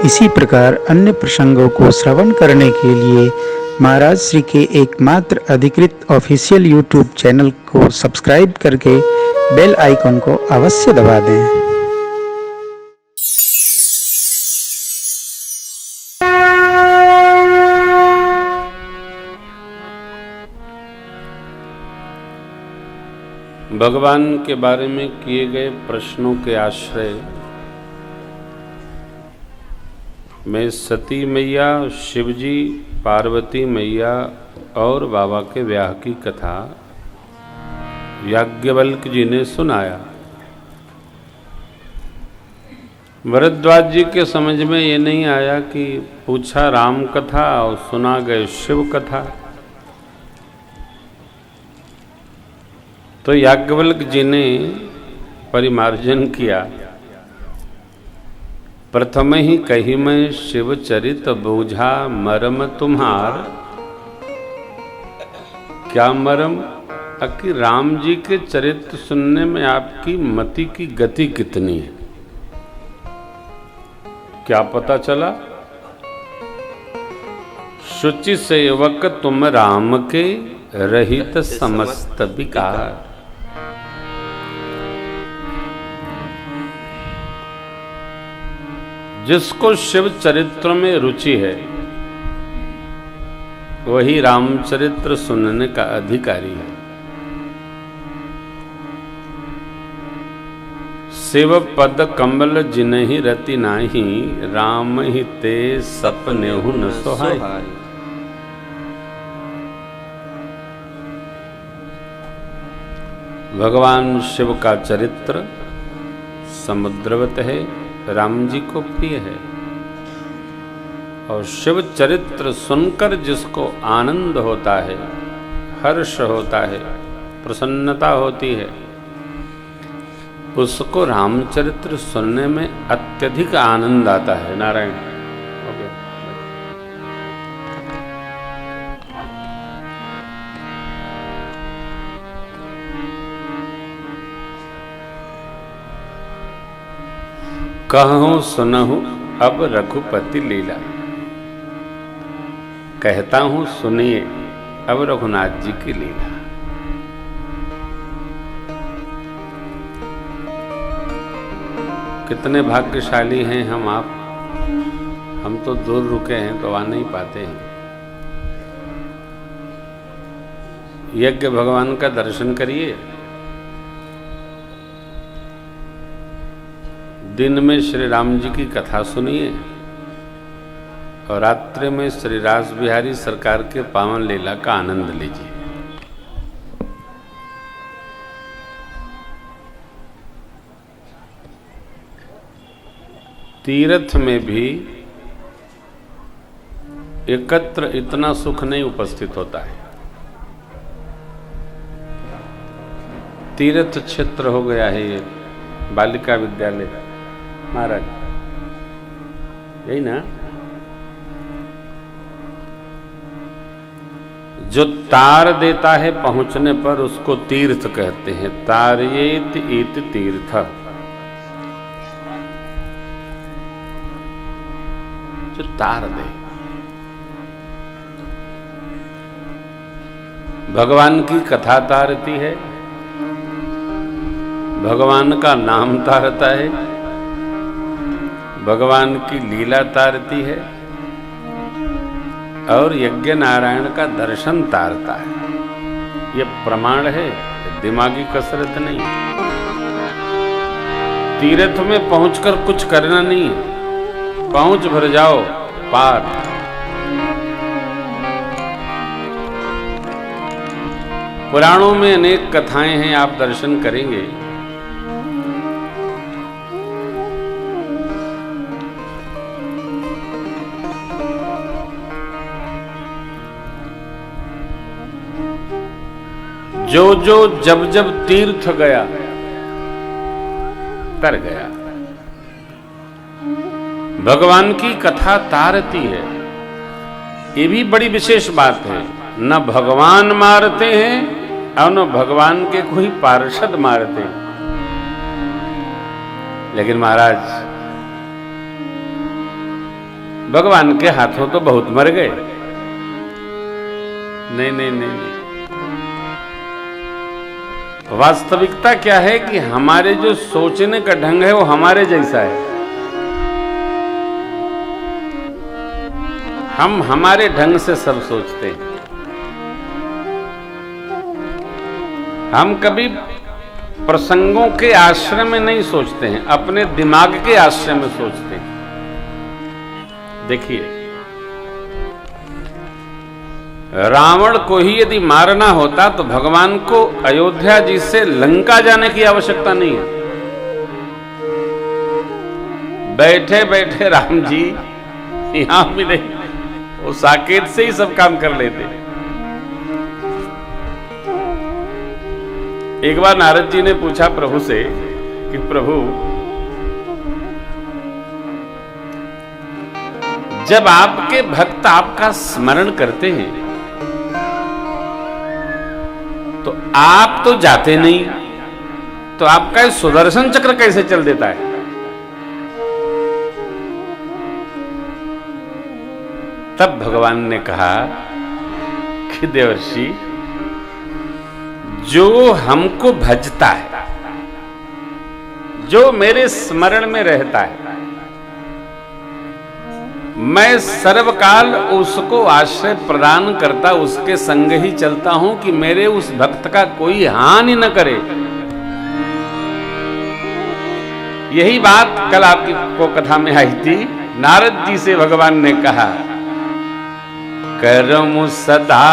इसी प्रकार अन्य प्रसंगों को श्रवण करने के लिए महाराज श्री के एकमात्र अधिकृत ऑफिशियल यूट्यूब चैनल को सब्सक्राइब करके बेल आइकन को अवश्य दबा दें। भगवान के बारे में किए गए प्रश्नों के आश्रय में सती मैया, शिवजी, पार्वती मैया और बाबा के ब्याह की कथा याज्ञवल्क्य जी ने सुनाया। भरद्वाज जी के समझ में ये नहीं आया कि पूछा राम कथा और सुना गए शिव कथा। तो याज्ञवल्क्य जी ने परिमार्जन किया। प्रथम ही कही मैं शिव चरित बूझा मरम तुम्हार। क्या मरम? कि राम जी के चरित्र सुनने में आपकी मति की गति कितनी है? क्या पता चला? शुचि सेवक तुम राम के, रहित समस्त विकार। जिसको शिव चरित्र में रुचि है वही रामचरित्र सुनने का अधिकारी है। शिव पद कमल जिनहि रति नाही, राम ही ते सपने न सोहाई। भगवान शिव का चरित्र समुद्रवत है, राम जी को प्रिय है। और शिव चरित्र सुनकर जिसको आनंद होता है, हर्ष होता है, प्रसन्नता होती है, उसको रामचरित्र सुनने में अत्यधिक आनंद आता है। नारायण। ओके। कहूँ सुनहु अब रघुपति लीला। कहता हूं सुनिए अब रघुनाथ जी की लीला। कितने भाग्यशाली हैं हम आप। हम तो दूर रुके हैं तो आ नहीं पाते हैं। यज्ञ भगवान का दर्शन करिए। दिन में श्री राम जी की कथा सुनिए और रात्रि में श्री रास बिहारी सरकार के पावन लीला का आनंद लीजिए। तीर्थ में भी एकत्र इतना सुख नहीं उपस्थित होता है। तीर्थ क्षेत्र हो गया है ये बालिका विद्यालय महाराज, यही ना? जो तार देता है पहुंचने पर उसको तीर्थ कहते हैं। तारयेत इत तीर्थ। जो तार दे। भगवान की कथा तारती है, भगवान का नाम तारता है, भगवान की लीला तारती है और यज्ञ नारायण का दर्शन तारता है। ये प्रमाण है, दिमागी कसरत नहीं। तीर्थ में पहुंचकर कुछ करना नहीं, पहुंच भर जाओ पार। पुराणों में अनेक कथाएं हैं, आप दर्शन करेंगे। जो जो जब जब तीर्थ गया तर गया। भगवान की कथा तारती है। ये भी बड़ी विशेष बात है। न भगवान मारते हैं और न भगवान के कोई पार्षद मारते हैं। लेकिन महाराज भगवान के हाथों तो बहुत मर गए। नहीं नहीं नहीं, नहीं। वास्तविकता क्या है कि हमारे जो सोचने का ढंग है वो हमारे जैसा है। हम हमारे ढंग से सब सोचते हैं। हम कभी प्रसंगों के आश्रय में नहीं सोचते हैं, अपने दिमाग के आश्रय में सोचते हैं। देखिए, रावण को ही यदि मारना होता तो भगवान को अयोध्या जी से लंका जाने की आवश्यकता नहीं है। बैठे बैठे राम जी यहां मिले, वो साकेत से ही सब काम कर लेते। एक बार नारद जी ने पूछा प्रभु से कि प्रभु, जब आपके भक्त आपका स्मरण करते हैं तो आप तो जाते नहीं, तो आपका सुदर्शन चक्र कैसे चल देता है? तब भगवान ने कहा कि देवर्षि, जो हमको भजता है, जो मेरे स्मरण में रहता है, मैं सर्वकाल उसको आश्रय प्रदान करता, उसके संग ही चलता हूं कि मेरे उस भक्त का कोई हानि न करे। यही बात कल आपकी को कथा में आई थी। नारद जी से भगवान ने कहा, करमु सदा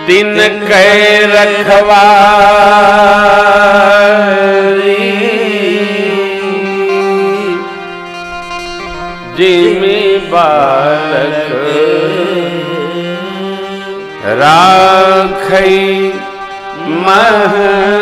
तिन कै रखवारी, जिमि बालक राखै महता।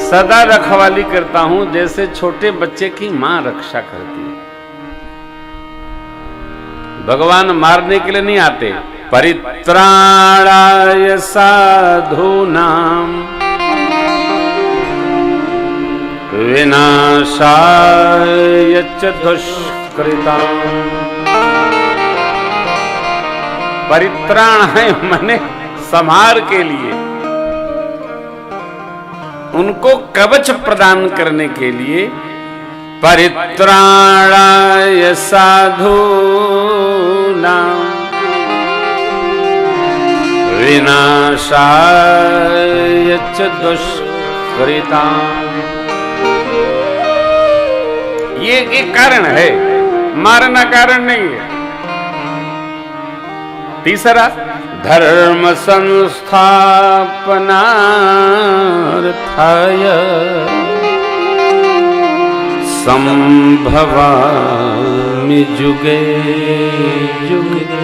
सदा रखवाली करता हूं जैसे छोटे बच्चे की मां रक्षा करती है। भगवान मारने के लिए नहीं आते। परित्राणाय साधूनां विनाशाय च दुष्कृतां। परित्राण है माने संहार के लिए, उनको कवच प्रदान करने के लिए। परित्राणाय साधूनां विनाशाय च दुष्कृतां। ये एक कारण है, मारना कारण नहीं है। तीसरा, धर्म संस्थापनार्थाय संभवामि जुगे जुगे।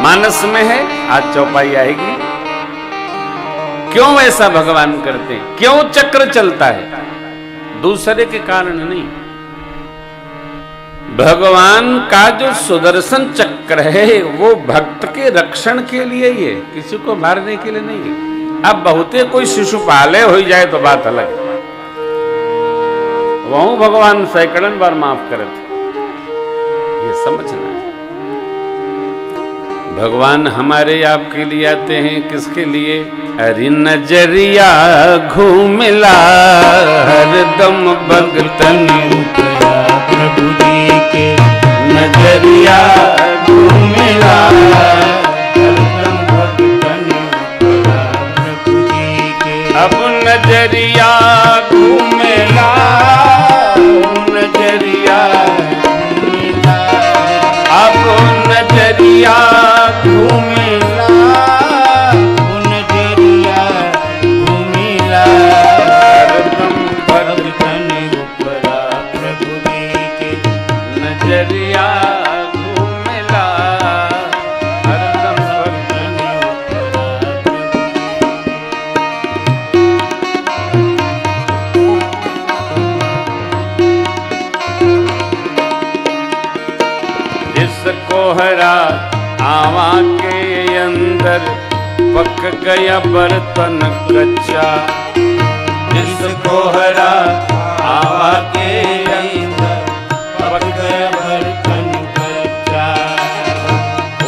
मानस में है, आज चौपाई आएगी। क्यों ऐसा भगवान करते हैं, क्यों चक्र चलता है? दूसरे के कारण नहीं। भगवान का जो सुदर्शन चक्र है वो भक्त के रक्षण के लिए ही है, किसी को मारने के लिए नहीं है। अब बहुते कोई शिशुपाले हो जाए तो बात अलग है, वह भगवान सैकड़न बार माफ करते। ये समझना है। भगवान हमारे आपके लिए आते हैं, किसके लिए? हरि नजरिया घूमिला हरदम भगतन उपरा, प्रभु जी के नजरिया घूमिला हरदम भगतन उपरा, प्रभु जी के। अब नजरिया घूमिला, नजरिया घूमिला, अब नजरिया घूमिला, नजरिया घूमिला हरदम भगतन उपरा, प्रभु जी के नजरिया घूमिला हरदम भगतन उपरा। जिसको हरा आवा के अंदर पक गया बर्तन कच्चा, जिसको हरा हवा के अंदर पक गया बर्तन कच्चा,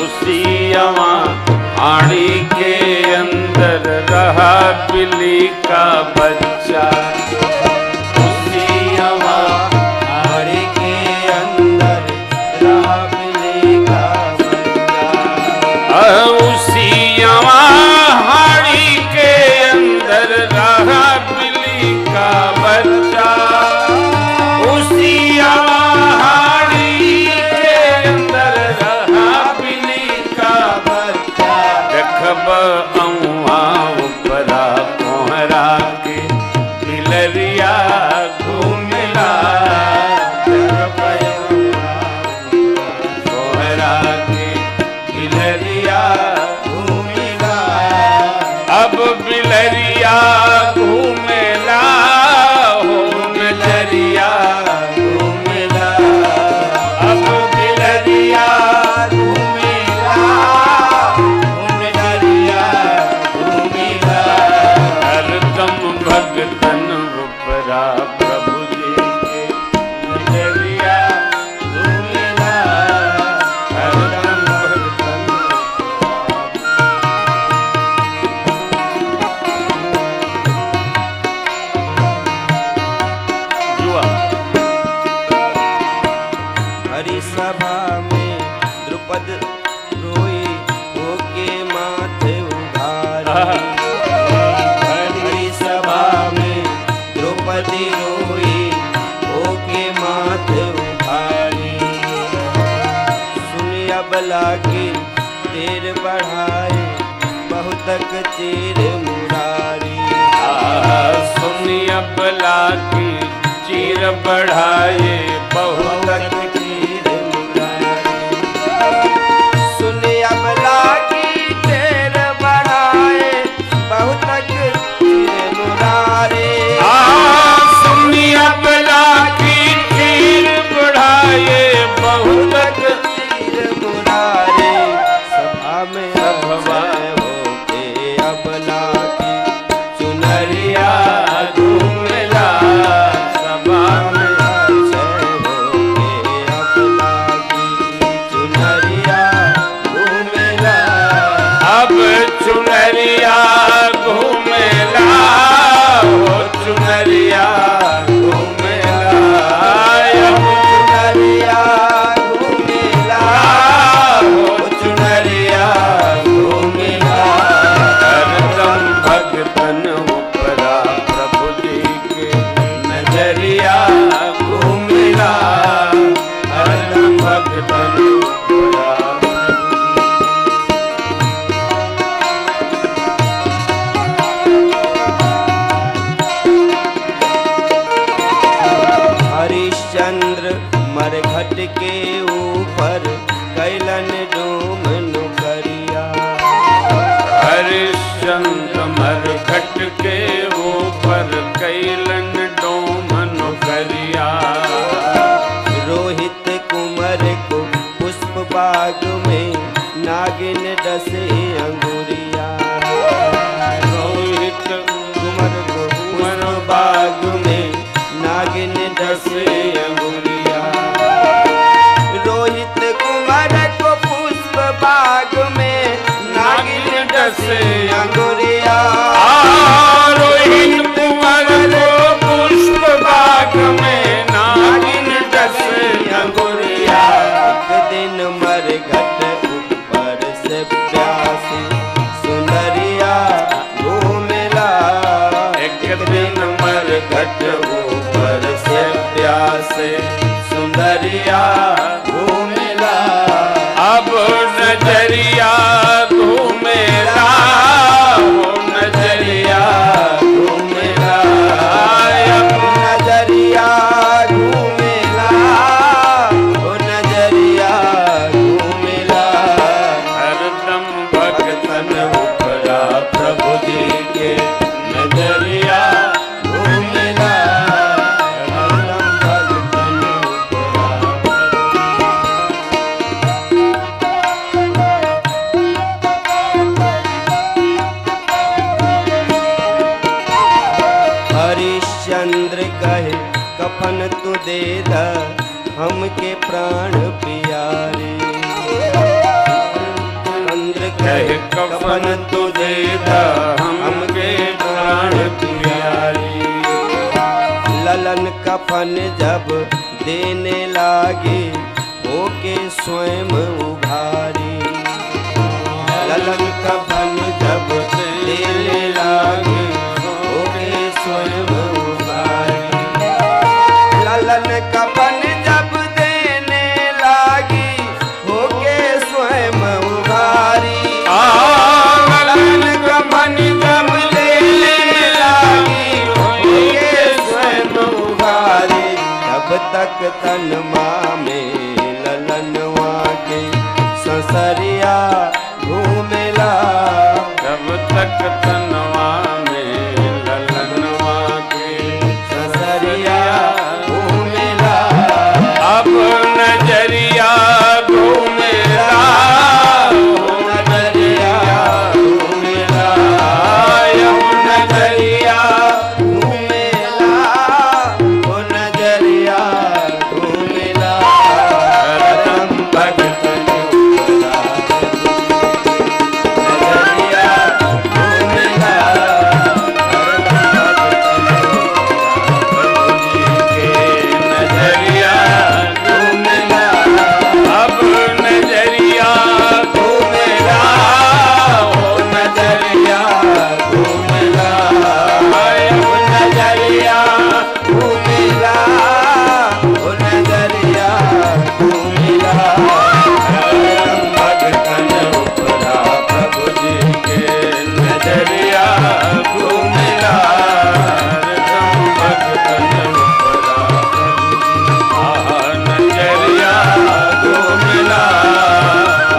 उसी यवा हाड़ी के अंदर रहा बिल्ली का बच्चा, उसी यवा हाड़ी के अंदर रहा बिल्ली का बच्चा, उसी यवा हाड़ी के अंदर रहा बिल्ली का बच्चा, उसी यवा हाड़ी के अंदर रहा बिल्ली का बच्चा, देखब अउआ उपरा कोहरा के बिलरिया घूमला, देखब कोहरा के बिलरिया घूमला, अब बिलरिया घूमला हो नजरिया घूमला, अब बिलरिया घूमला हो नजरिया घूमला, हरदम भगतन उपरा प्रभु जी के नजरिया घूमला, हरदम भगतन जुआ। हरि सभा में द्रुपद रोई होके माथे उघारी, हरि सभा में द्रौपदी रोई होके माथे उघारी, सुन अबला के देर बढ़ाए बहुतक चीर मुरारी, सुनी अबला की चीर बढ़ाए बहुतक चीर मुरारी, सुन अबला की देर बढ़ाए बहुतक चीर मुरारी, सुनी अबला की चीर बढ़ाए बहुतक चीर मुरारी, सभा में सभा होके अबला की चुनरिया घूमला, सभा में होके अबला की चुनरिया घूमेला, अब चुनरिया घूमला हो चुनरिया घूमला, अब चुनरिया घूमेला हो चुनरिया घूमला, हरदम भगतन उपरा प्रभु जी के नजरिया घूमला, हरदम भगतन उपरा हरिश्चंद्र मरघट के ऊपर कैलन डूम नुकरिया, हरिश्चंद्र मरघट के ऊपर कैलन डोमन करिया, रोहित कुंवर को पुष्प बाग में नागिन डसे अंगुरिया, रोहित कुंवर को पुष्प बाग में नागिन डसे अंगुरिया, रोहित कुंवर को पुष्प बाग में नागिन डसे अंगुरिया, रोहित कुंवर को पुष्प बाग में नागिन डसे अंगुरिया, एक दिन मरघट ऊपर से प्यासी सुंदरिया घूमेला, एक दिन मरघट ऊपर से प्यासे सुंदरिया घूमेला, अब नजरिया घूमेला हो नजरिया घूमेला, अब नजरिया दे द हमके प्राण प्यारे। चंद्र कहे कफन तो दे द हमके प्राण प्यारे। ललन कफन जब देने लागे होके स्वयं उघारी। ललन कफन जब देने लागे होके स्वयं उघारी। ललन कफन जब देने लागी होके स्वयं उघारी। ललन कफन जब देने लागी होके स्वयं उघारी। तब तक तन माँ में ललनवा के ससरिया घूमेला। जब तक तनवा में ललनवा के ससरिया घूमेला। अब नजरिया घूमेला। नजरिया घूमेला। अब नजरिया घूमेला। ओ नजरिया घूमेला। रम भगत नजरिया घूमेला। नजरिया घूमेला। अब नजरिया घूमेला। ओ नजरिया घूमेला। अब नजरिया घूमेला। ओ नजरिया घूमेला। रम भगतन उपरा प्रभु जी के नजरिया घूमेला। रम भगतन उपरा नजरिया घूमेला।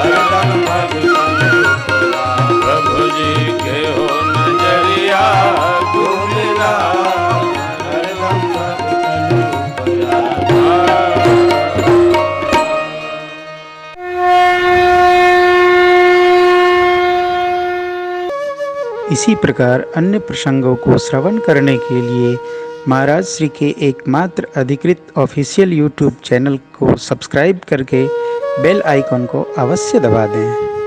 रम भगतन उपरा प्रभु जी के हो नजरिया घूमेला। रम भगतन उपरा इसी प्रकार अन्य प्रसंगों को श्रवण करने के लिए महाराज श्री के एकमात्र अधिकृत ऑफिशियल यूट्यूब चैनल को सब्सक्राइब करके बेल आइकॉन को अवश्य दबा दें।